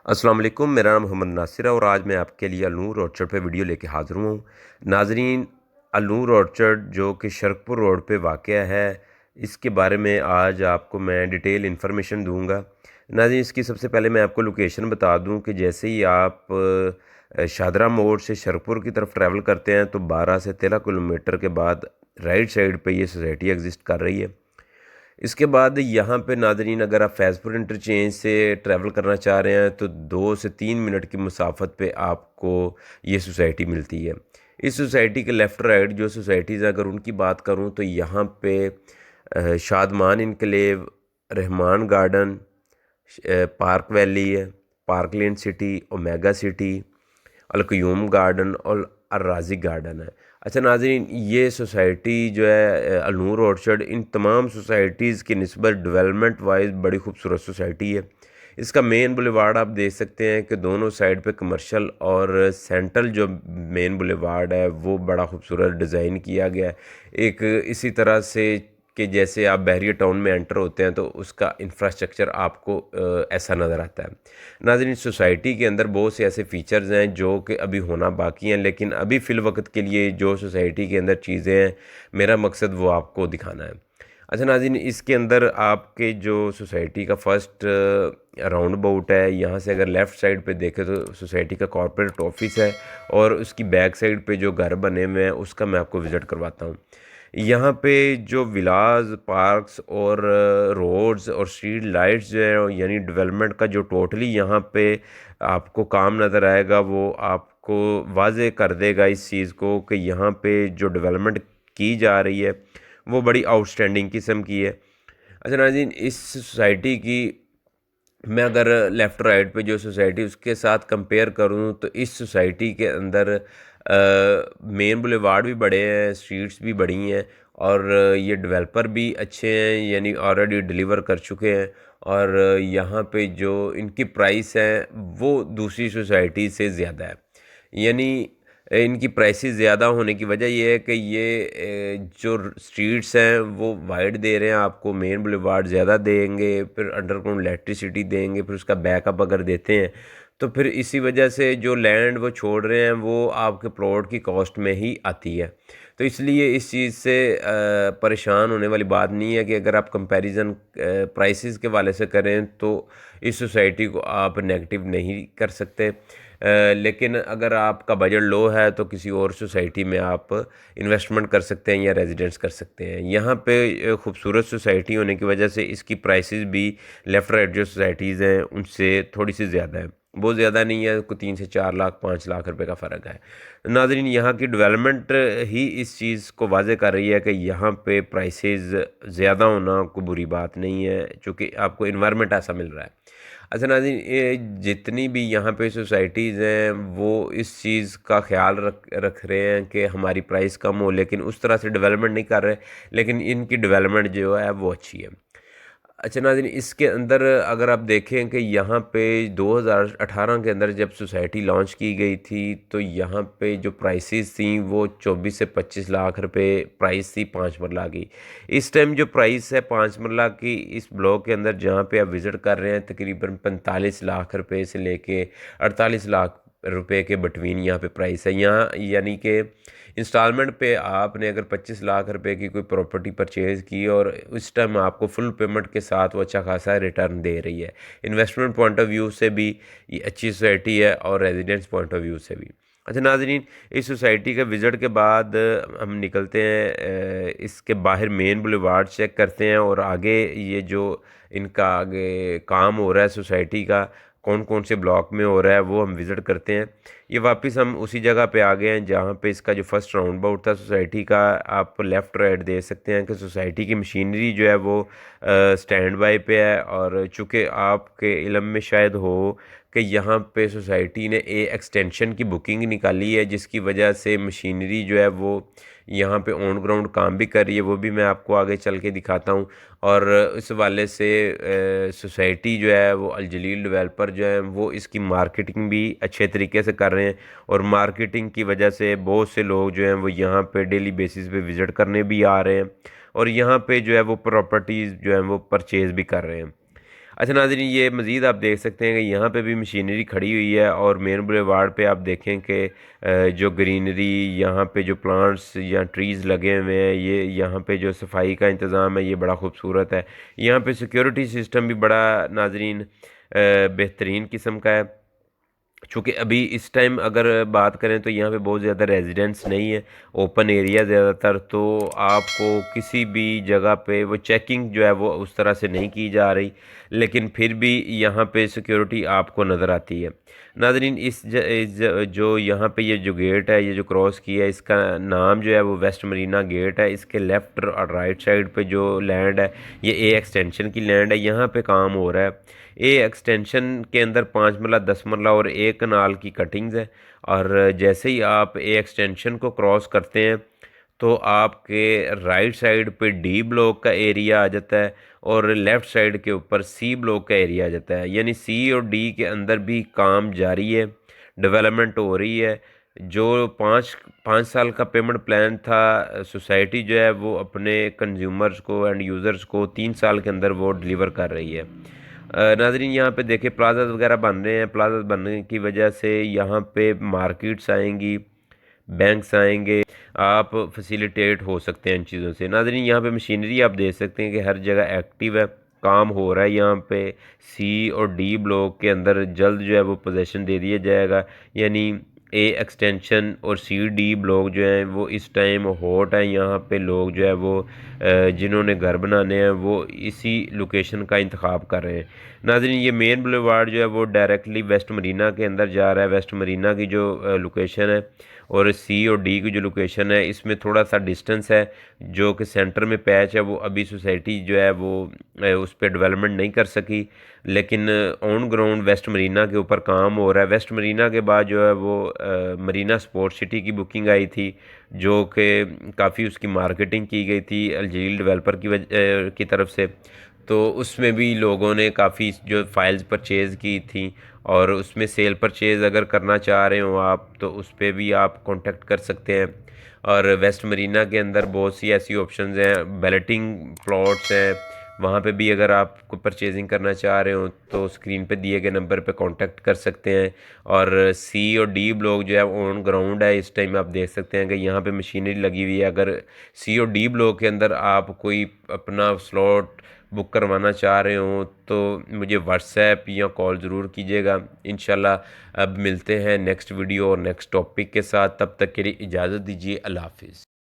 अस्सलाम वालेकुम। मेरा नाम मोहम्मद नासिर है और आज मैं आपके लिए अलनूर ऑर्चर्ड पे वीडियो लेके हाज़िर हूँ। नाजरीन, अलनूर ऑर्चर्ड जो कि शरकपुर रोड पे वाक़या है, इसके बारे में आज आपको मैं डिटेल इन्फॉर्मेशन दूंगा। नाजरीन, इसकी सबसे पहले मैं आपको लोकेशन बता दूं कि जैसे ही आप शादरा मोड़ से शरकपुर की तरफ ट्रैवल करते हैं तो 12 से 13 किलोमीटर के बाद राइट साइड पे ये सोसाइटी एग्जिस्ट कर रही है। इसके बाद यहाँ पे नाज़रीन, अगर आप फैज़पुर इंटरचेंज से ट्रैवल करना चाह रहे हैं तो 2 से 3 मिनट की मुसाफत पे आपको ये सोसाइटी मिलती है। इस सोसाइटी के लेफ़्ट राइट जो सोसाइटीज़ हैं, अगर उनकी बात करूँ तो यहाँ पे Shadman enclave, Rehman garden, park valley है, पार्कलैंड सिटी, ओमेगा सिटी, अलक्यूम गार्डन और अर्राजी गार्डन है। अच्छा नाज़रीन, ये सोसाइटी जो है अलनूर ऑर्चर्ड, इन तमाम सोसाइटीज़ की निस्बत डेवलपमेंट वाइज बड़ी खूबसूरत सोसाइटी है। इसका मेन बुलेवार्ड आप देख सकते हैं कि दोनों साइड पे कमर्शियल और सेंट्रल जो मेन बुलेवार्ड है वो बड़ा खूबसूरत डिज़ाइन किया गया है। एक इसी तरह से कि जैसे आप बहरिया टाउन में एंटर होते हैं तो उसका इंफ्रास्ट्रक्चर आपको ऐसा नज़र आता है। नाज़रीन, सोसाइटी के अंदर बहुत से ऐसे फ़ीचर्स हैं जो कि अभी होना बाकी हैं, लेकिन अभी फ़िल वक्त के लिए जो सोसाइटी के अंदर चीज़ें हैं, मेरा मकसद वो आपको दिखाना है। अच्छा नाज़रीन, इसके अंदर आपके जो सोसाइटी का फ़र्स्ट राउंड अबाउट है, यहाँ से अगर लेफ़्ट साइड पे देखें तो सोसाइटी का कॉर्पोरेट ऑफिस है और उसकी बैक साइड पे जो घर बने हुए हैं उसका मैं आपको विज़िट करवाता हूँ। यहाँ पे जो विलाज, पार्क्स और रोड्स और स्ट्रीट लाइट्स जो है, यानी डेवलपमेंट का जो टोटली यहाँ पे आपको काम नज़र आएगा, वो आपको वाज़े कर देगा इस चीज़ को कि यहाँ पे जो डेवलपमेंट की जा रही है वो बड़ी आउटस्टैंडिंग किस्म की है। अच्छा नाज़रीन, इस सोसाइटी की मैं अगर लेफ़्ट राइट पे जो सोसाइटी उसके साथ कंपेयर करूँ तो इस सोसाइटी के अंदर मेन बुलेवार्ड भी बड़े हैं, स्ट्रीट्स भी बड़ी हैं और ये डेवलपर भी अच्छे हैं, यानी ऑलरेडी डिलीवर कर चुके हैं। और यहाँ पे जो इनकी प्राइस है वो दूसरी सोसाइटी से ज़्यादा है। यानी इनकी प्राइसेस ज़्यादा होने की वजह ये है कि ये जो स्ट्रीट्स हैं वो वाइड दे रहे हैं आपको, मेन बुलेवार्ड ज़्यादा देंगे, फिर अंडरग्राउंड इलेक्ट्रिसिटी देंगे, फिर उसका बैकअप अगर देते हैं तो फिर इसी वजह से जो लैंड वो छोड़ रहे हैं वो आपके प्लॉट की कॉस्ट में ही आती है। तो इसलिए इस चीज़ से परेशान होने वाली बात नहीं है कि अगर आप कंपैरिजन प्राइसेस के वाले से करें तो इस सोसाइटी को आप नेगेटिव नहीं कर सकते। लेकिन अगर आपका बजट लो है तो किसी और सोसाइटी में आप इन्वेस्टमेंट कर सकते हैं या रेजिडेंस कर सकते हैं। यहाँ पे खूबसूरत सोसाइटी होने की वजह से इसकी प्राइसेस भी लेफ़्ट राइट जो सोसाइटीज़ हैं उनसे थोड़ी सी ज़्यादा है, बहुत ज़्यादा नहीं है, कोई 3 से 4 लाख 5 लाख रुपए का फ़र्क है। नाज़रीन, यहाँ की डेवलपमेंट ही इस चीज़ को वाज़े कर रही है कि यहाँ पे प्राइसेस ज़्यादा होना कोई बुरी बात नहीं है, चूँकि आपको इन्वायरमेंट ऐसा मिल रहा है। अच्छा नाज़रीन, ये जितनी भी यहाँ पे सोसाइटीज़ हैं वो इस चीज़ का ख्याल रख रहे हैं कि हमारी प्राइस कम हो, लेकिन उस तरह से डेवलपमेंट नहीं कर रहे, लेकिन इनकी डेवलपमेंट जो है वो अच्छी है। अच्छा नाज़रीन, इसके अंदर अगर आप देखें कि यहाँ पे 2018 के अंदर जब सोसाइटी लॉन्च की गई थी तो यहाँ पे जो प्राइसेस थी वो 24 से 25 लाख रुपए प्राइस थी 5 मरला की। इस टाइम जो प्राइस है 5 मरला की इस ब्लॉक के अंदर जहाँ पे आप विज़िट कर रहे हैं, तकरीबन 45 लाख रुपए से लेके 48 लाख रुपए के बिटवीन यहाँ पे प्राइस है। यहाँ यानी कि इंस्टॉलमेंट पे आपने अगर 25 लाख रुपए की कोई प्रॉपर्टी परचेज़ की और उस टाइम आपको फुल पेमेंट के साथ वो अच्छा खासा रिटर्न दे रही है। इन्वेस्टमेंट पॉइंट ऑफ व्यू से भी ये अच्छी सोसाइटी है और रेजिडेंस पॉइंट ऑफ व्यू से भी। अच्छा नाज़रीन, इस सोसाइटी के विज़िट के बाद हम निकलते हैं, इसके बाहर मेन बुलेवार्ड चेक करते हैं और आगे ये जो इनका आगे काम हो रहा है सोसाइटी का, कौन कौन से ब्लॉक में हो रहा है वो हम विज़िट करते हैं। ये वापस हम उसी जगह पे आ गए हैं जहाँ पे इसका जो फर्स्ट राउंड अबाउट था सोसाइटी का। आप लेफ़्ट राइट देख सकते हैं कि सोसाइटी की मशीनरी जो है वो स्टैंड बाय पे है, और चूँकि आपके इल्म में शायद हो कि यहाँ पे सोसाइटी ने एक्सटेंशन की बुकिंग निकाली है, जिसकी वजह से मशीनरी जो है वो यहाँ पे ऑन ग्राउंड काम भी कर रही है, वो भी मैं आपको आगे चल के दिखाता हूँ। और इस वाले से सोसाइटी जो है वो अलजलील डेवलपर जो है वो इसकी मार्केटिंग भी अच्छे तरीके से कर रहे हैं, और मार्केटिंग की वजह से बहुत से लोग जो हैं वो यहाँ पे डेली बेसिस पे विज़िट करने भी आ रहे हैं और यहाँ पे जो है वो प्रॉपर्टीज़ जो हैं वो परचेज़ भी कर रहे हैं। अच्छा नाज़रीन, ये मज़ीद आप देख सकते हैं कि यहाँ पे भी मशीनरी खड़ी हुई है और मेन बुलेवार्ड पे आप देखें कि जो ग्रीनरी, यहाँ पे जो प्लांट्स या ट्रीज़ लगे हुए हैं, ये यहाँ पे जो सफाई का इंतज़ाम है ये बड़ा खूबसूरत है। यहाँ पे सिक्योरिटी सिस्टम भी बड़ा नाज़रीन बेहतरीन किस्म का है। चूँकि अभी इस टाइम अगर बात करें तो यहाँ पे बहुत ज़्यादा रेजिडेंट्स नहीं है, ओपन एरिया ज़्यादातर, तो आपको किसी भी जगह पे वो चेकिंग जो है वो उस तरह से नहीं की जा रही, लेकिन फिर भी यहाँ पे सिक्योरिटी आपको नज़र आती है। नाज़रीन, जो यहाँ पे ये जो गेट है, ये जो क्रॉस किया है, इसका नाम जो है वो वेस्ट मरीना गेट है। इसके लेफ़्ट और राइट साइड पे जो लैंड है ये ए एक्सटेंशन की लैंड है। यहाँ पे काम हो रहा है। ए एक्सटेंशन के अंदर 5 मरला, 10 मरला और 1 कनाल की कटिंग्स है। और जैसे ही आप ए एक्सटेंशन को क्रॉस करते हैं तो आपके राइट साइड पे डी ब्लॉक का एरिया आ जाता है और लेफ़्ट साइड के ऊपर सी ब्लॉक का एरिया आ जाता है। यानी सी और डी के अंदर भी काम जारी है, डेवलपमेंट हो रही है। जो पाँच पाँच साल का पेमेंट प्लान था, सोसाइटी जो है वो अपने कंज्यूमर्स को एंड यूज़र्स को 3 साल के अंदर वो डिलीवर कर रही है। नाज़रीन, यहाँ पे देखें प्लाजा वगैरह बन रहे हैं। प्लाजा बनने की वजह से यहाँ पे मार्केट्स आएंगी, बैंक्स आएंगे, आप फैसिलिटेट हो सकते हैं इन चीज़ों से। नाज़रीन, यहाँ पे मशीनरी आप देख सकते हैं कि हर जगह एक्टिव है, काम हो रहा है। यहाँ पे सी और डी ब्लॉक के अंदर जल्द जो है वो पोजेसन दे दिया जाएगा। यानी ए एक्सटेंशन और सी डी ब्लॉक जो हैं वो इस टाइम हॉट है। यहाँ पे लोग जो है वो जिन्होंने घर बनाने हैं वो इसी लोकेशन का इंतखाब कर रहे हैं। नाज़रीन, ये मेन बुलेवार्ड जो है वो डायरेक्टली वेस्ट मरीना के अंदर जा रहा है। वेस्ट मरीना की जो लोकेशन है और सी और डी की जो लोकेशन है, इसमें थोड़ा सा डिस्टेंस है। जो कि सेंटर में पैच है वो अभी सोसाइटी जो है वो उस पर डेवलपमेंट नहीं कर सकी, लेकिन ऑन ग्राउंड वेस्ट मरीना के ऊपर काम हो रहा है। वेस्ट मरीना के बाद जो है वो मरीना स्पोर्ट सिटी की बुकिंग आई थी, जो कि काफ़ी उसकी मार्केटिंग की गई थी अलजील डेवलपर की तरफ से। तो उसमें भी लोगों ने काफ़ी जो फाइल्स परचेज़ की थी और उसमें सेल परचेज़ अगर करना चाह रहे हो आप तो उस पर भी आप कांटेक्ट कर सकते हैं। और वेस्ट मरीना के अंदर बहुत सी ऐसी ऑप्शंस हैं, बैलेटिंग प्लॉट्स हैं, वहाँ पे भी अगर आप को परचेजिंग करना चाह रहे हो तो स्क्रीन पे दिए गए नंबर पे कांटेक्ट कर सकते हैं। और सी और डी ब्लॉक जो है ऑन ग्राउंड है इस टाइम। आप देख सकते हैं कि यहाँ पे मशीनरी लगी हुई है। अगर सी और डी ब्लॉक के अंदर आप कोई अपना स्लॉट बुक करवाना चाह रहे हो तो मुझे व्हाट्सएप या कॉल ज़रूर कीजिएगा। इंशाल्लाह अब मिलते हैं नेक्स्ट वीडियो और नेक्स्ट टॉपिक के साथ। तब तक के लिए इजाज़त दीजिए। अल्लाह हाफिज़।